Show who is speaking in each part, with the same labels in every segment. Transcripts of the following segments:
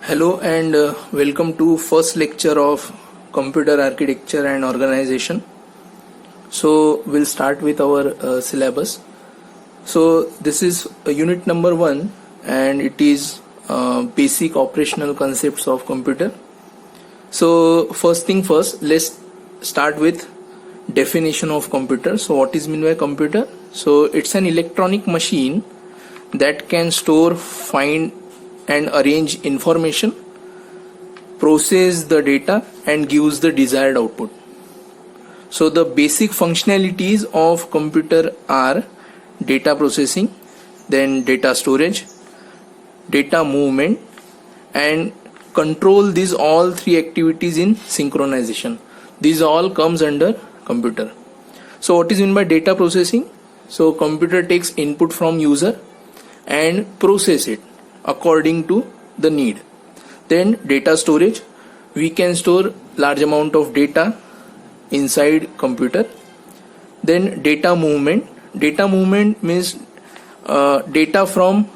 Speaker 1: Hello and welcome to first lecture of computer architecture and organization. So we'll start with our syllabus. So this is unit number 1 and it is basic operational concepts of computer. So first thing first, let's start with definition of computer. So what is meant by computer? So it's an electronic machine that can store, find and arrange information, process the data and gives the desired output. So the basic functionalities of computer are data processing, then data storage, data movement and control. These all three activities in synchronization. These all comes under computer. So what is meant by data processing? So computer takes input from user and process it according to the need. Then data storage, we can store large amount of data inside computer. Then data movement means data from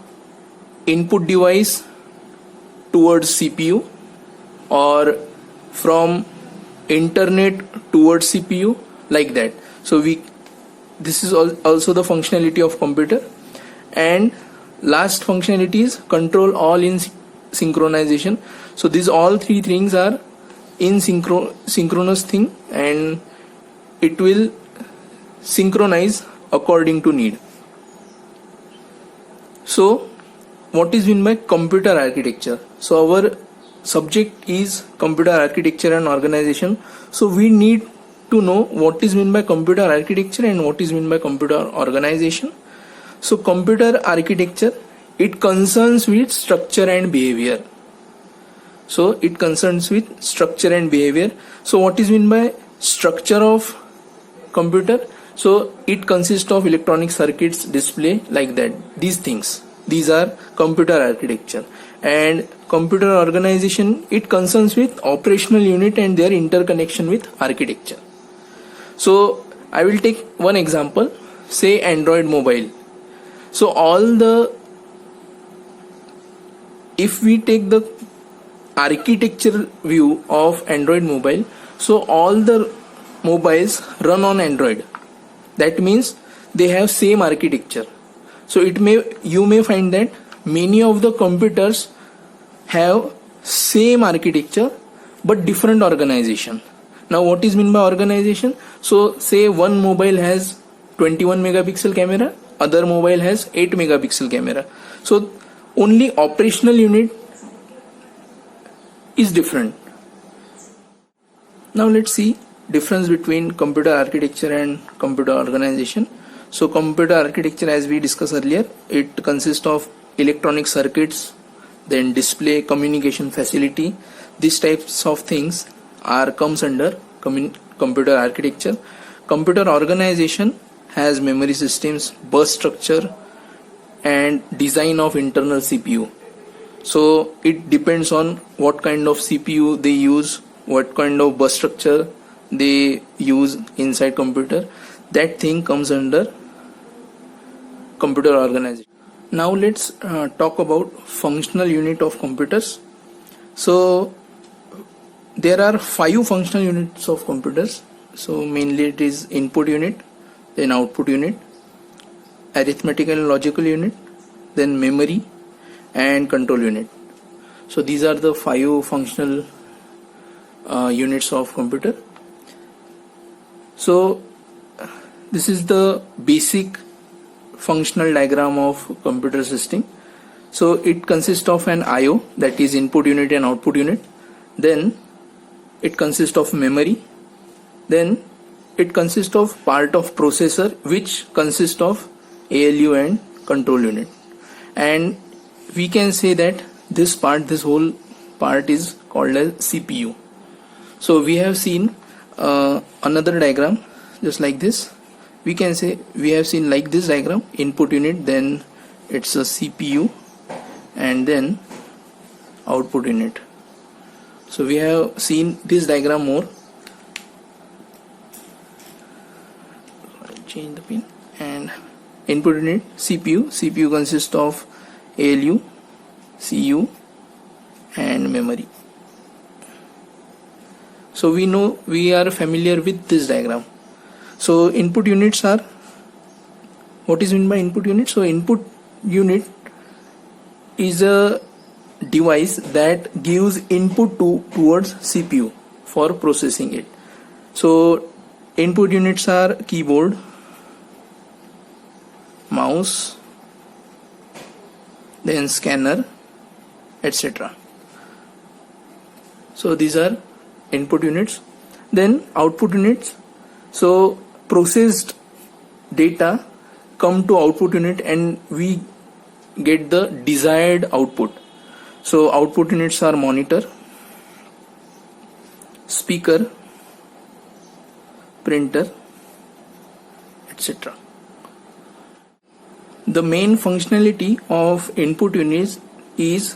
Speaker 1: input device towards CPU or from internet towards CPU, like that. So this is also the functionality of computer. And last functionality is control all in synchronization. So these all three things are in synchronous thing and it will synchronize according to need. So what is meant by computer architecture? So our subject is computer architecture and organization. So we need to know what is meant by computer architecture and what is meant by computer organization. So computer architecture, it concerns with structure and behavior. So it concerns with structure and behavior. So what is meant by structure of computer? So it consists of electronic circuits, display, like that. These things, these are computer architecture. And computer organization, it concerns with operational unit and their interconnection with architecture. So I will take one example, say Android mobile. So if we take the architecture view of Android mobile, so all the mobiles run on Android. That means they have same architecture. So you may find that many of the computers have same architecture but different organization. Now what is meant by organization? So say one mobile has 21 megapixel camera, other mobile has 8 megapixel camera. So only operational unit is different. Now let's see difference between computer architecture and computer organization. So computer architecture, as we discussed earlier, it consists of electronic circuits, then display, communication facility. These types of things comes under computer architecture. Computer organization has memory systems, bus structure and design of internal CPU. So it depends on what kind of CPU they use, what kind of bus structure they use inside computer. That thing comes under computer organization. Now let's talk about functional unit of computers. So there are 5 functional units of computers. So mainly it is input unit, then output unit, arithmetical and logical unit, then memory and control unit. So these are the 5 functional units of computer. So this is the basic functional diagram of computer system. So it consists of an IO, that is input unit and output unit. Then it consists of memory. Then it consists of part of processor, which consists of ALU and control unit. And we can say that this whole part is called as CPU. So we have seen another diagram just like this. We can say we have seen like this diagram, input unit, then it's a CPU and then output unit. So we have seen this diagram more. Change the pin. And input unit, CPU consists of ALU, CU and memory. So we are familiar with this diagram. So input units are, what is meant by input unit? So input unit is a device that gives input towards CPU for processing it. So input units are keyboard, mouse, then scanner, etc. So these are input units. Then output units. So processed data come to output unit and we get the desired output. So output units are monitor, speaker, printer, etc. The main functionality of input units is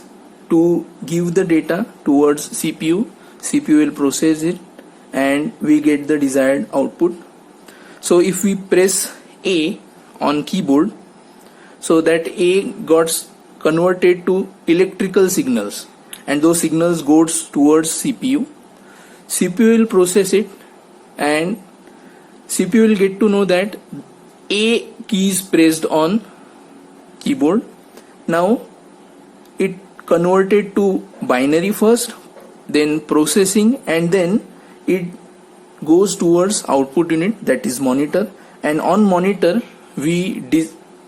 Speaker 1: to give the data towards CPU. CPU will process it and we get the desired output. So if we press A on keyboard, so that A got converted to electrical signals and those signals goes towards CPU. CPU will process it and CPU will get to know that A key is pressed on keyboard. Now it converted to binary first, then processing, and then it goes towards output unit, that is monitor, and on monitor we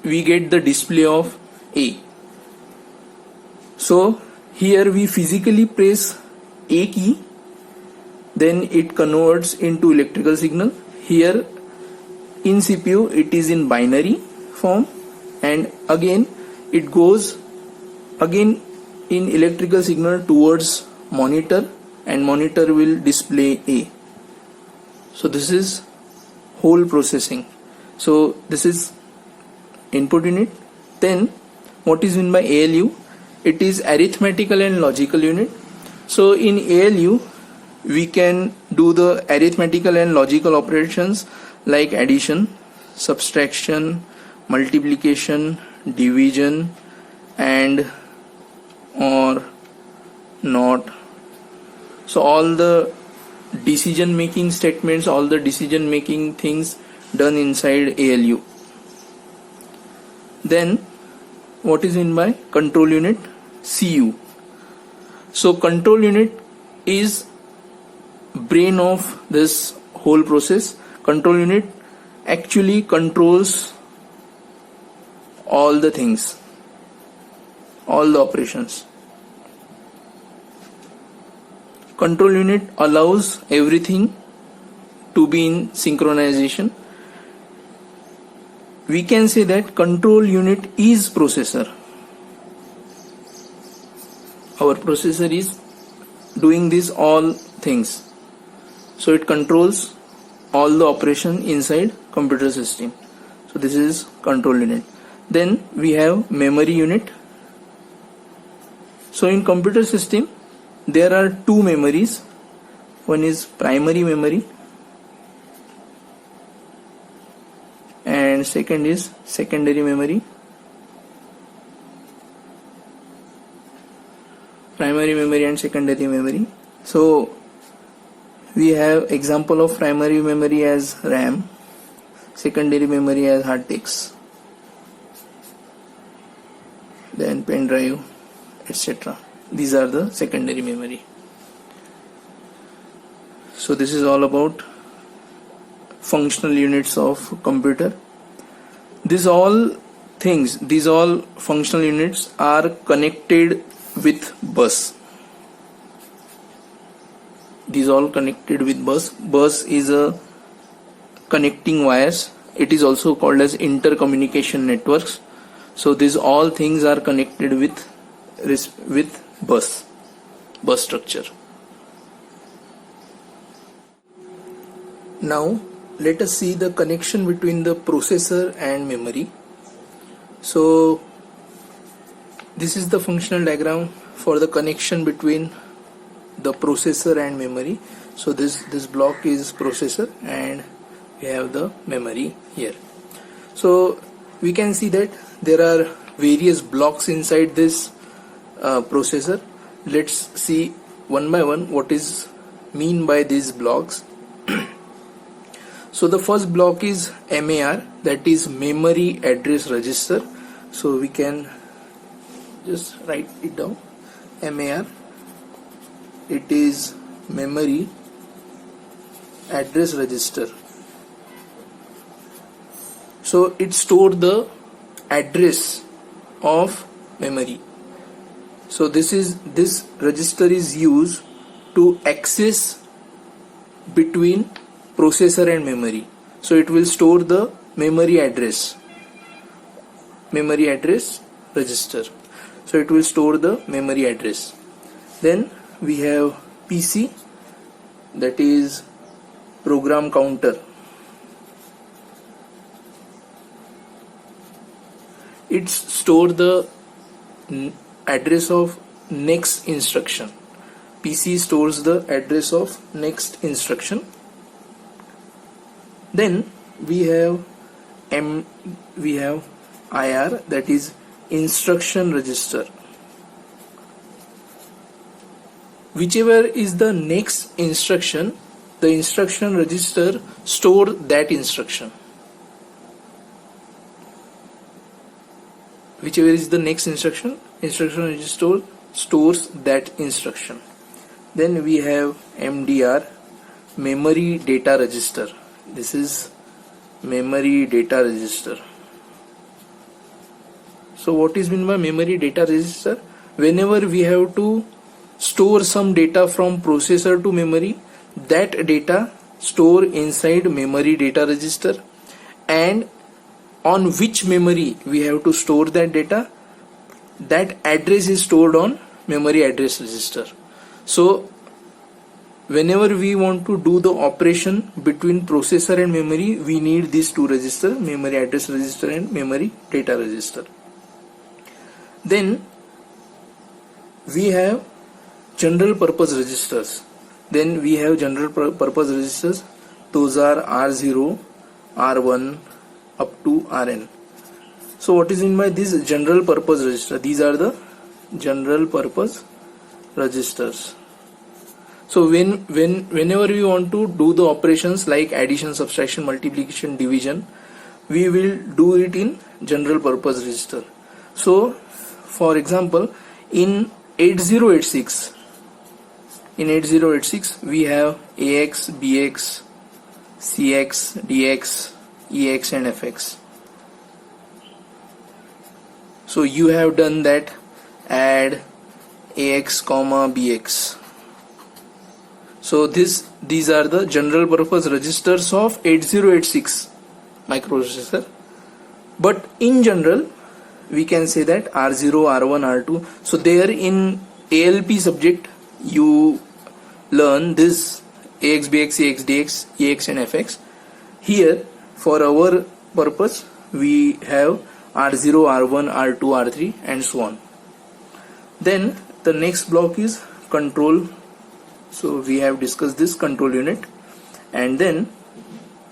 Speaker 1: get the display of A. So here we physically press A key, then it converts into electrical signal. Here in CPU it is in binary form, and again it goes again in electrical signal towards monitor, and monitor will display A. So this is whole processing. So this is input unit. Then what is meant by ALU? It is arithmetical and logical unit. So in ALU we can do the arithmetical and logical operations like addition, subtraction, multiplication, division, and or not. So all the decision making statements, all the decision making things done inside ALU. Then what is meant by control unit? CU. So control unit is brain of this whole process. Control unit actually controls all the things, all the operations. Control unit allows everything to be in synchronization. We can say that control unit is processor. Our processor is doing these all things. So it controls all the operation inside computer system. So this is control unit. Then we have memory unit. So in computer system there are two memories. One is primary memory and second is secondary memory. Primary memory and secondary memory. So we have example of primary memory as RAM, secondary memory as hard disks, then pen drive, etc. These are the secondary memory. So this is all about functional units of computer. These all functional units are connected with bus. These all connected with bus. Bus is a connecting wires. It is also called as intercommunication networks. So these all things are connected with bus structure. Now let us see the connection between the processor and memory. So this is the functional diagram for the connection between the processor and memory. So this block is processor and we have the memory here. So we can see that there are various blocks inside this processor. let's see one by one what is mean by these blocks. So the first block is MAR, that is memory address register. So we can just write it down. MAR, it is memory address register. So it stores the address of memory. So this register is used to access between processor and memory. So it will store the memory address register. So it will store the memory address. Then we have PC, that is program counter. It stores the address of next instruction. PC stores the address of next instruction. Then we have IR, that is instruction register. Whichever is the next instruction, the instruction register stores that instruction. Whichever is the next instruction register stores that instruction. Then we have MDR, memory data register. This is memory data register. So what is meant by memory data register? Whenever we have to store some data from processor to memory, that data store inside memory data register, and on which memory we have to store that data, that address is stored on memory address register. So whenever we want to do the operation between processor and memory, we need these two registers, memory address register and memory data register. Then we have general purpose registers. Those are R0, R1 up to Rn. So what is meant by this general purpose register? These are the general purpose registers. So whenever we want to do the operations like addition, subtraction, multiplication, division, we will do it in general purpose register. So for example, in 8086 we have AX, BX, CX, DX, EX and FX. So you have done that add AX comma BX. So these are the general purpose registers of 8086 microprocessor. But in general we can say that R0, R1, R2. So there in ALP subject you learn this AX, BX, CX, DX, EX and FX. Here for our purpose we have R0, R1, R2, R3 and so on. Then the next block is control. So we have discussed this control unit, and then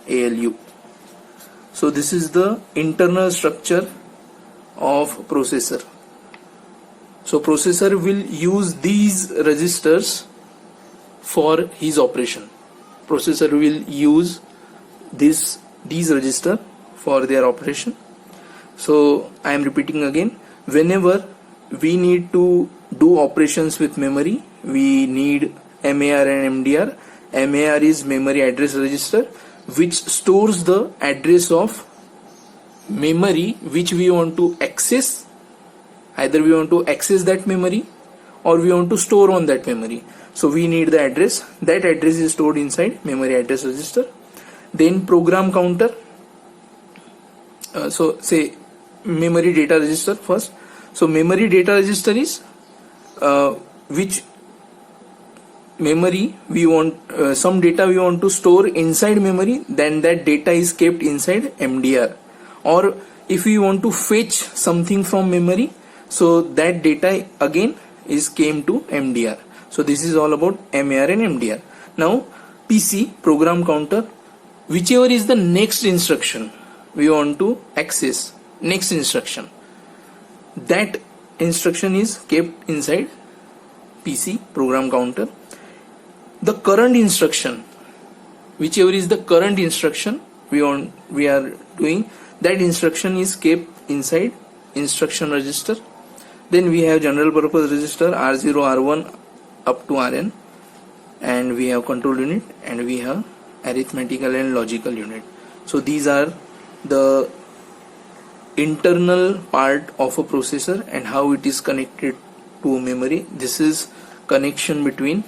Speaker 1: ALU. So this is the internal structure of processor. So processor will use these registers for his operation. Processor will use these registers for their operation. So I am repeating again, whenever we need to do operations with memory, we need MAR and MDR. MAR is memory address register, which stores the address of memory which we want to access. Either we want to access that memory or we want to store on that memory. So we need the address. That address is stored inside memory address register. Then program counter. So say memory data register first. So memory data register is which memory we want, some data we want to store inside memory, then that data is kept inside MDR. Or if we want to fetch something from memory, so that data again is came to MDR. So this is all about MAR and MDR. Now PC, program counter, whichever is the next instruction we want to access, next instruction, that instruction is kept inside PC program counter. The current instruction, whichever is the current instruction we are doing, that instruction is kept inside instruction register. Then we have general purpose register R0, R1 up to Rn, and we have control unit, and we have arithmetical and logical unit. So these are the internal part of a processor and how it is connected to memory. This is connection between,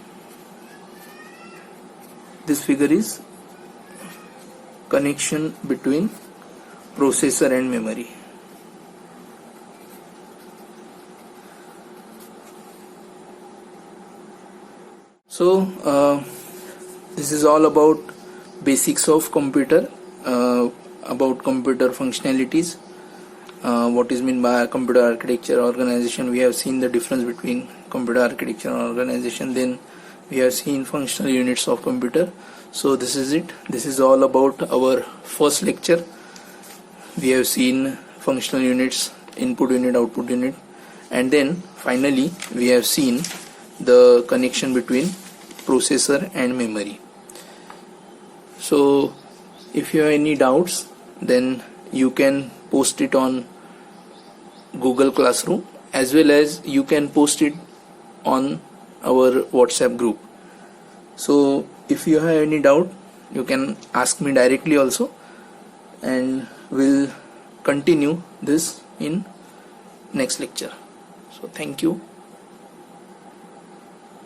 Speaker 1: this figure is connection between processor and memory. So this is all about basics of computer, about computer functionalities, what is meant by computer architecture, organization. We have seen the difference between computer architecture and organization. Then we have seen functional units of computer. So this is it. This is all about our first lecture. We have seen functional units, input unit, output unit, and then finally we have seen the connection between processor and memory. So if you have any doubts, then you can post it on Google Classroom, as well as you can post it on our WhatsApp group. So if you have any doubt, you can ask me directly also, and we'll continue this in next lecture. So thank you.